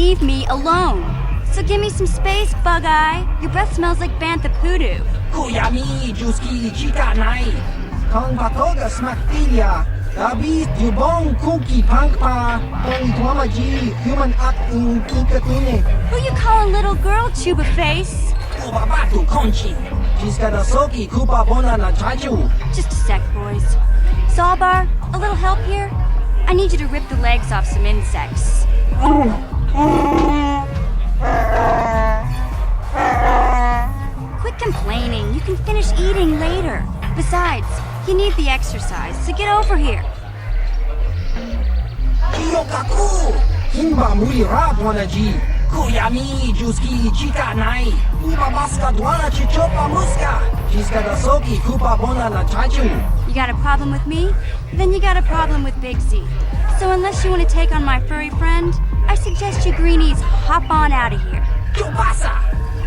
leave me alone. So give me some space, Bug-Eye. Your breath smells like bantha poodoo. Kuyami, Juski, Chika, Nai. Kong Batoga, Smaktilia. Avides, Dubong, Cookie, Pankpa. Only Tuamaji, human act in Ikatune. Who you calling little girl, Chuba Face? Kubabatu, Conchi. Jiskadasoki, Kupa Bona, na Chaju. Just a sec, boys. Sawbar, a little help here? I need you to rip the legs off some insects. Quit complaining. You can finish eating later. Besides, you need the exercise, so get over here. Kiyokaku! Himba Muli Rap Wanaji. Kuyami, Juski, Chika, Nai. Uba Baska, Dwana, Chichopa, Muska. Jiskadasoki, Kupa Bona, na Chaju. You got a problem with me? Then you got a problem with Big Z. So unless you want to take on my furry friend, I suggest you greenies hop on out of here. Kubasa!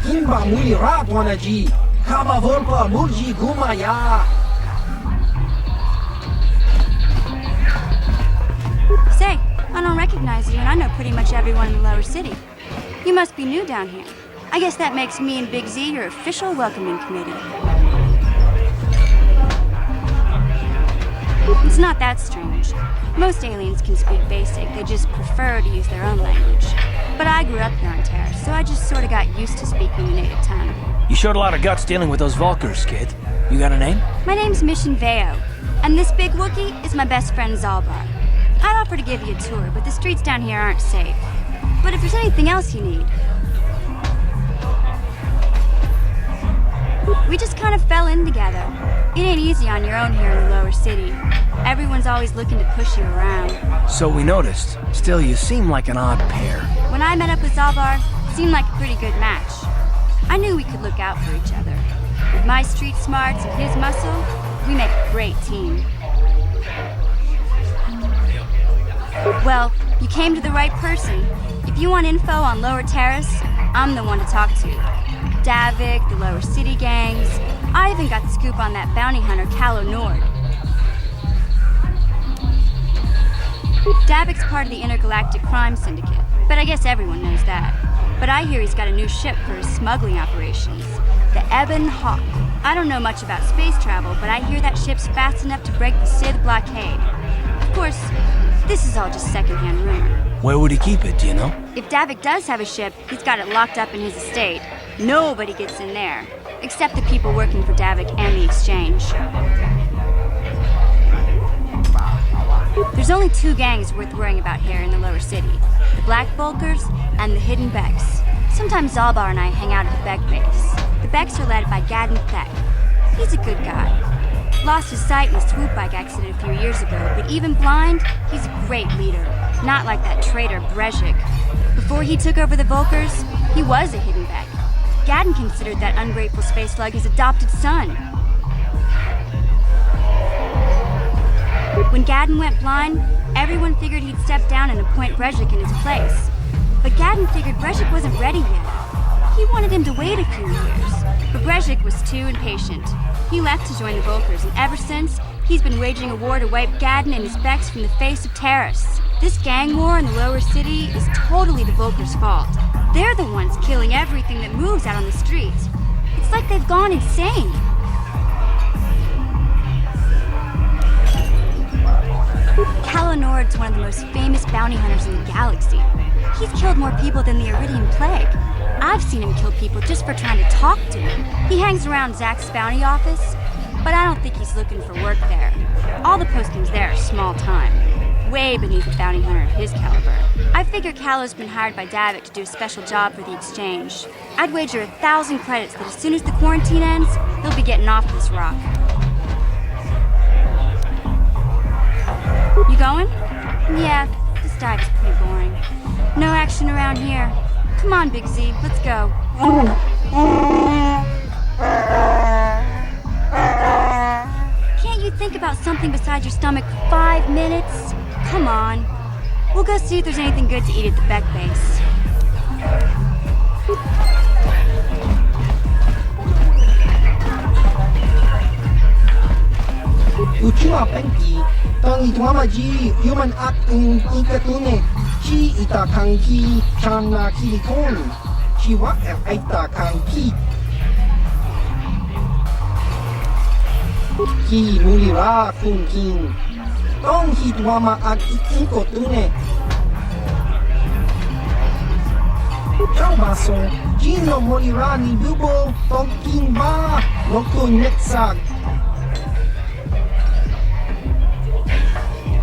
Himba Muli Rap Wanaji. Kaba Volpa, Mulji, Gumaya. Say, I don't recognize you, and I know pretty much everyone in the lower city. You must be new down here. I guess that makes me and Big Z your official welcoming committee. It's not that strange. Most aliens can speak basic, they just prefer to use their own language. But I grew up here on Terra, so I just sort of got used to speaking the native tongue. You showed a lot of guts dealing with those Vulkars, kid. You got a name? My name's Mission Veo, and this big Wookiee is my best friend Zalbar. I'd offer to give you a tour, but the streets down here aren't safe. But if there's anything else you need... We just kind of fell in together. It ain't easy on your own here in the lower city. Everyone's always looking to push you around. So we noticed. Still, you seem like an odd pair. When I met up with Zalbar, it seemed like a pretty good match. I knew we could look out for each other. With my street smarts and his muscle, we make a great team. Well, you came to the right person. If you want info on Lower Terrace, I'm the one to talk to. Davik, the Lower City gangs. I even got the scoop on that bounty hunter, Calo Nord. Davik's part of the Intergalactic Crime Syndicate, but I guess everyone knows that. But I hear he's got a new ship for his smuggling operations, the Ebon Hawk. I don't know much about space travel, but I hear that ship's fast enough to break the Sith blockade. Of course, this is all just secondhand rumor. Where would he keep it, do you know? If Davik does have a ship, he's got it locked up in his estate. Nobody gets in there, except the people working for Davik and the Exchange. There's only two gangs worth worrying about here in the lower city. The Black Bulkers and the Hidden Becks. Sometimes Zalbar and I hang out at the Beck base. The Becks are led by Gadden Thek. He's a good guy. Lost his sight in a swoop bike accident a few years ago, but even blind, he's a great leader. Not like that traitor Brezhik. Before he took over the Vulkars, he was a Hidden Beck. Gadden considered that ungrateful space slug his adopted son. When Gadden went blind, everyone figured he'd step down and appoint Brezhik in his place. But Gadden figured Brezhik wasn't ready yet. He wanted him to wait a few years. But Brezhik was too impatient. He left to join the Vulkars, and ever since, he's been waging a war to wipe Gadden and his Becks from the face of Terrace. This gang war in the lower city is totally the Vulkars' fault. They're the ones killing everything that moves out on the streets. It's like they've gone insane. Calo Nord's one of the most famous bounty hunters in the galaxy. He's killed more people than the Iridian Plague. I've seen him kill people just for trying to talk to him. He hangs around Zach's bounty office, but I don't think he's looking for work there. All the postings there are small time. Way beneath a bounty hunter of his caliber. I figure Calo's been hired by Davik to do a special job for the Exchange. I'd wager 1,000 credits that as soon as the quarantine ends, he'll be getting off this rock. You going? Yeah, this dive is pretty boring. No action around here. Come on, Big Z, let's go. Can't you think about something besides your stomach for 5 minutes? Come on. We'll go see if there's anything good to eat at the Beck base. Uchua Penki, Tony Tuamaji, human act in Ikatune. Chi ita kanki chana kilikon. Chiwa ita kanki. Ki mulira kunkin. Tong hitwama ag ikotune. Ciao baso, Gino morirà ni dubo, Tonkin ba, Loko netsag.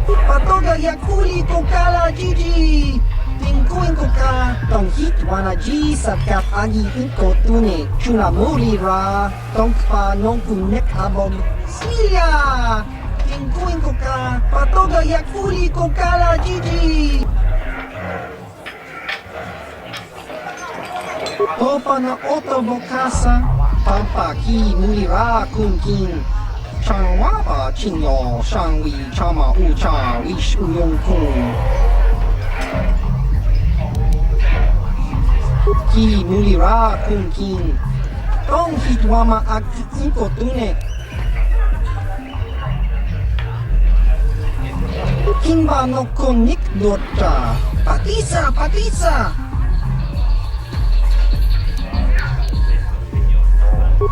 Patoga yakuli kokala Gigi, Tingkuin koka, Tong hitwana G sakat agi ikotune, Chuna morirà, Tongpa nonkunek abog, Silia! Tingkuin koka, Patoga yakuli kokala Gigi. Topa na otobokasa, pampa ki mulira kunkin. Changwapa chinyo, shangwi chama ucha, wish uyong kun. Ki mulira kunkin. Tong hitwama ag ikotune. Kimba no konik dota. Patisa, patisa!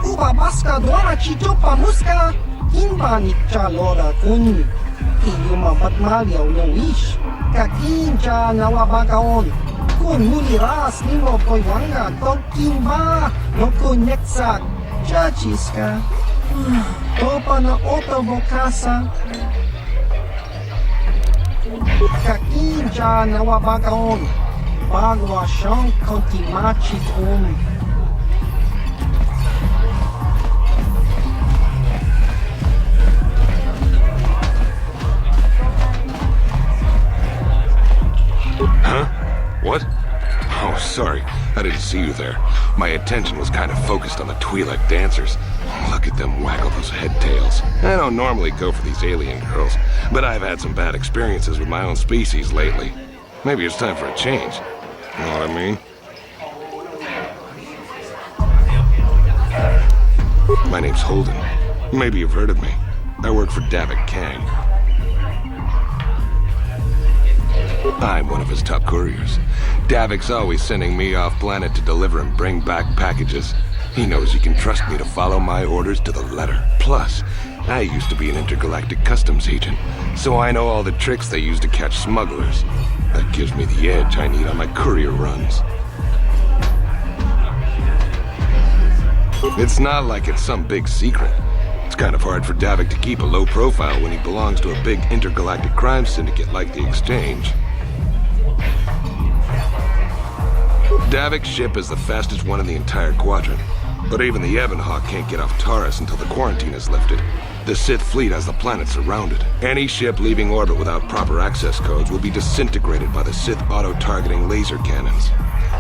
Uba baska dwana chito pamuska, Kimba nikcha lora kun. Iyuma batmalyaw no wish. Kakincha nawabakaon. Kun muliras nimo koywanga tong Kimba no kunyeksak. Chachiska. Topa na otobokasa. Kakincha nawabakaon. Bagwa siyang kontimachit Huh? What? Oh, sorry. I didn't see you there. My attention was kind of focused on the Twi'lek dancers. Look at them waggle those head tails. I don't normally go for these alien girls, but I've had some bad experiences with my own species lately. Maybe it's time for a change. You know what I mean? My name's Holden. Maybe you've heard of me. I work for Davik Kang. I'm one of his top couriers. Davik's always sending me off planet to deliver and bring back packages. He knows he can trust me to follow my orders to the letter. Plus, I used to be an intergalactic customs agent, so I know all the tricks they use to catch smugglers. That gives me the edge I need on my courier runs. It's not like it's some big secret. It's kind of hard for Davik to keep a low profile when he belongs to a big intergalactic crime syndicate like the Exchange. Davik's ship is the fastest one in the entire quadrant. But even the Ebonhawk can't get off Taurus until the quarantine is lifted. The Sith fleet has the planet surrounded. Any ship leaving orbit without proper access codes will be disintegrated by the Sith auto-targeting laser cannons.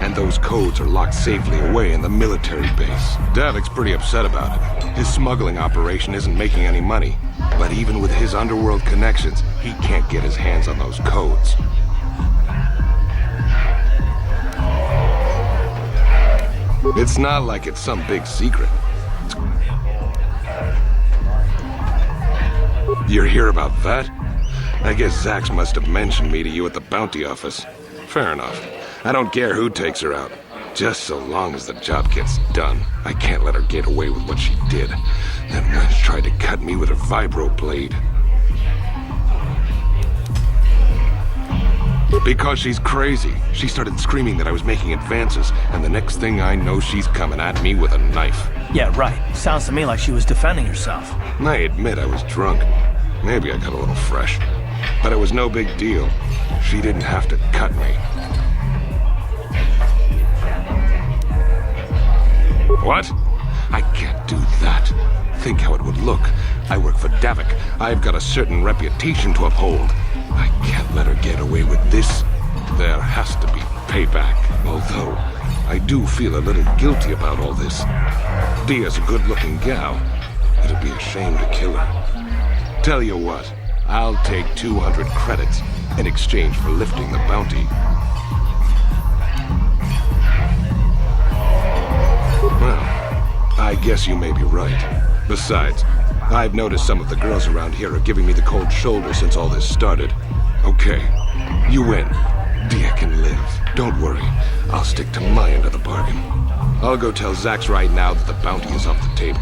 And those codes are locked safely away in the military base. Davik's pretty upset about it. His smuggling operation isn't making any money. But even with his underworld connections, he can't get his hands on those codes. It's not like it's some big secret. You're here about that? I guess Zax must have mentioned me to you at the bounty office. Fair enough. I don't care who takes her out. Just so long as the job gets done. I can't let her get away with what she did. That wench tried to cut me with her vibro blade. Because she's crazy. She started screaming that I was making advances, and the next thing I know, she's coming at me with a knife. Yeah, right. Sounds to me like she was defending herself. I admit I was drunk. Maybe I got a little fresh. But it was no big deal. She didn't have to cut me. What? I can't do that. Think how it would look. I work for Davik. I've got a certain reputation to uphold. I can't let her get away with this. There has to be payback. Although, I do feel a little guilty about all this. Dia's a good-looking gal. It'd be a shame to kill her. Tell you what, I'll take 200 credits in exchange for lifting the bounty. Well, I guess you may be right. Besides, I've noticed some of the girls around here are giving me the cold shoulder since all this started. Okay, you win. Dia can live. Don't worry. I'll stick to my end of the bargain. I'll go tell Zax right now that the bounty is off the table.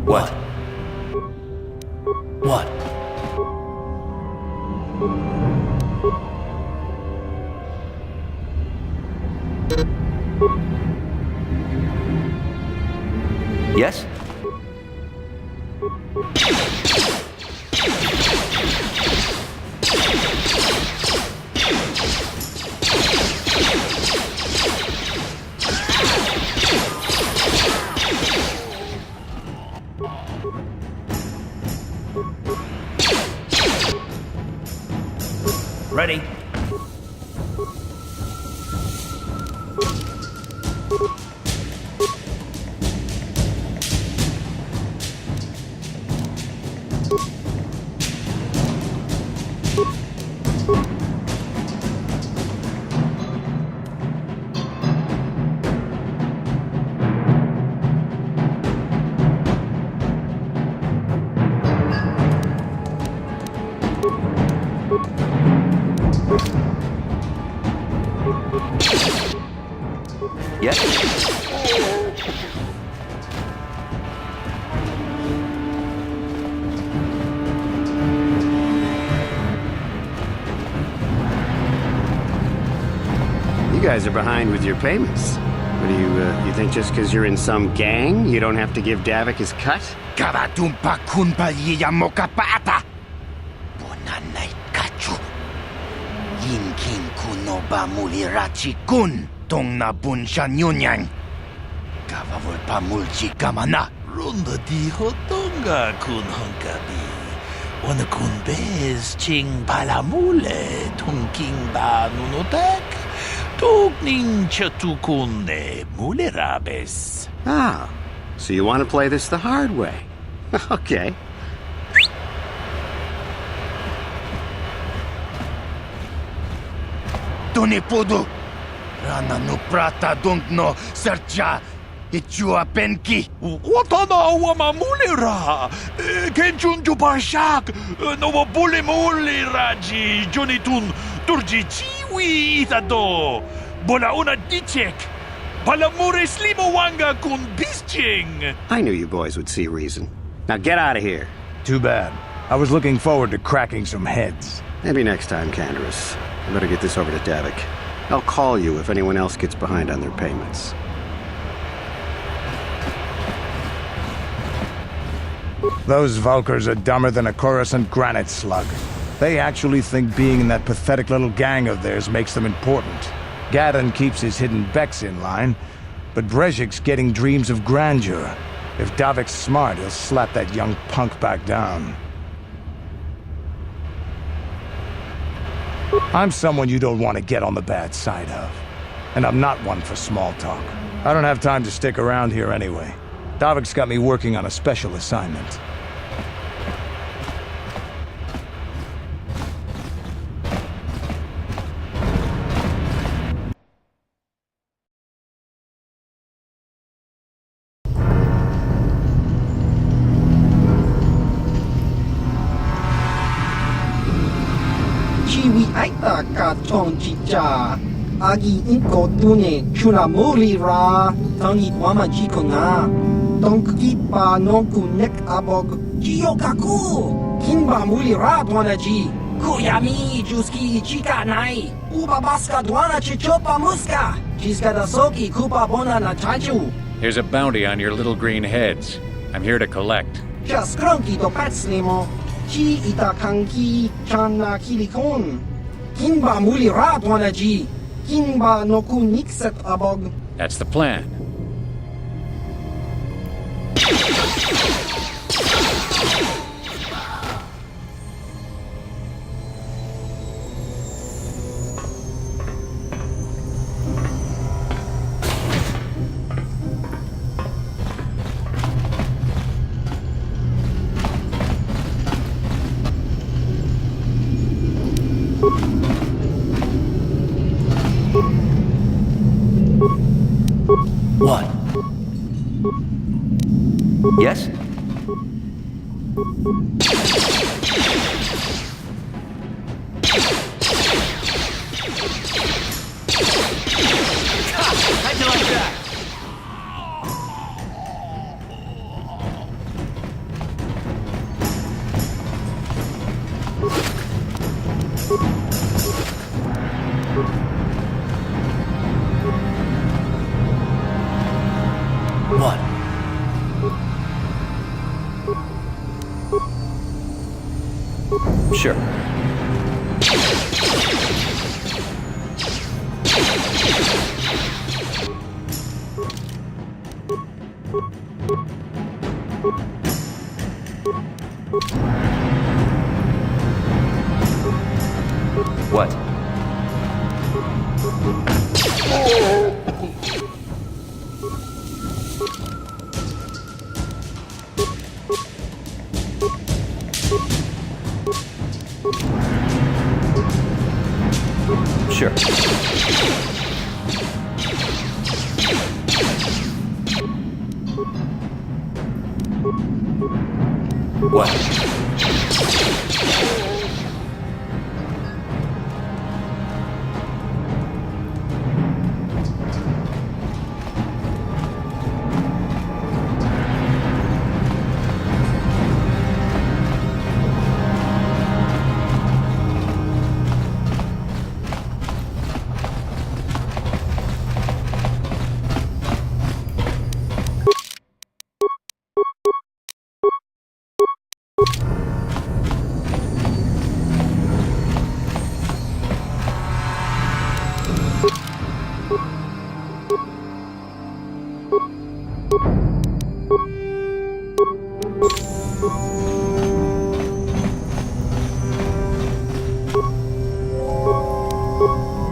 What? What? Yes? Ready? Yes? You guys are behind with your payments. What do you think just because you're in some gang, you don't have to give Davik his cut? Karatumpa kunpalyiya mokapata! Bonanay kachu! Yinkin kuno ba mulirachi kun! Tong na bunsha nyunyang! Kavavol pa mulchi kamana! Runda di hotonga kun honkabi. Ona kun bez ching palamule tungking ba nunotek. Tugning chatukune mulerabes. Ah, so you want to play this the hard way. Okay. Tunipudu! Rana no prata dungno sercha! Ichua penki! Watana wama mulera. Kenchun jubashak. No bule mule raji. Jonitun turji chiwi itado. Bola una dichek. Palamure slimo wanga kun bisching. I knew you boys would see reason. Now get out of here. Too bad. I was looking forward to cracking some heads. Maybe next time, Canderous. I better get this over to Davik. I'll call you if anyone else gets behind on their payments. Those Vulkars are dumber than a Coruscant granite slug. They actually think being in that pathetic little gang of theirs makes them important. Gadon keeps his hidden Becks in line, but Brezhik's getting dreams of grandeur. If Davik's smart, he'll slap that young punk back down. I'm someone you don't want to get on the bad side of. And I'm not one for small talk. I don't have time to stick around here anyway. Davik's got me working on a special assignment. Chiwi aita ka chong chicha. Agi inko tune chuna muri ra. Tangi wama jiko na. Donki pa nonku nek abog. Jiyokaku. Kinba muri ra dwanaji. Kuyami juski chika nai. Uba baska dwana chichopa muska. Jiska da soki kupa bona na chachu. There's a bounty on your little green heads. I'm here to collect. Just cronky to patslimo. Chi ita kanki chana kilikon. Kinba muli ra dwanaji. Kinba noku nikset abog. That's the plan. What? Yes? How'd you like that? What? Sure. What? Sure. What?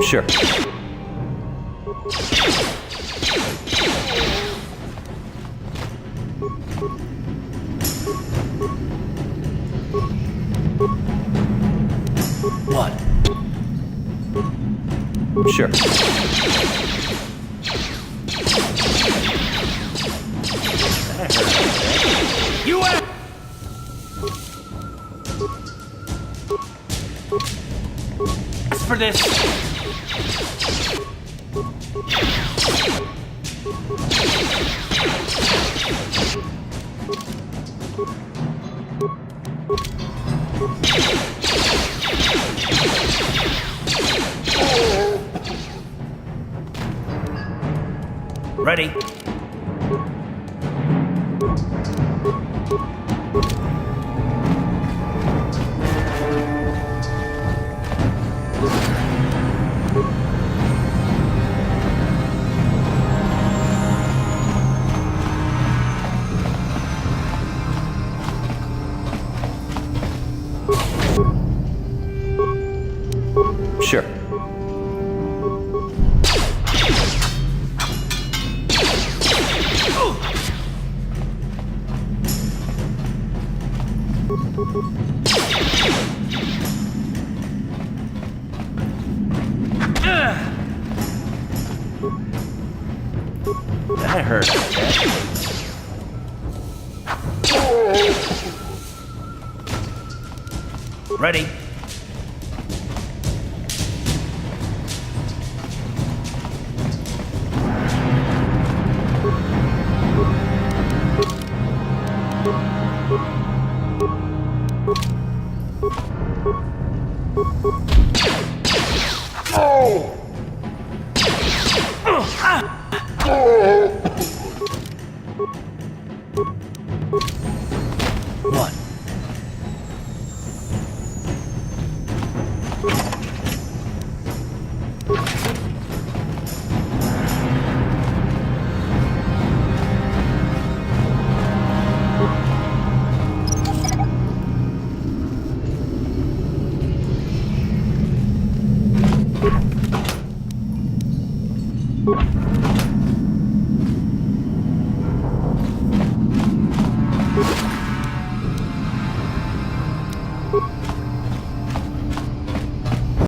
Sure. What? Sure. You ask for this. Ready? Sure. That hurt. Ready? What?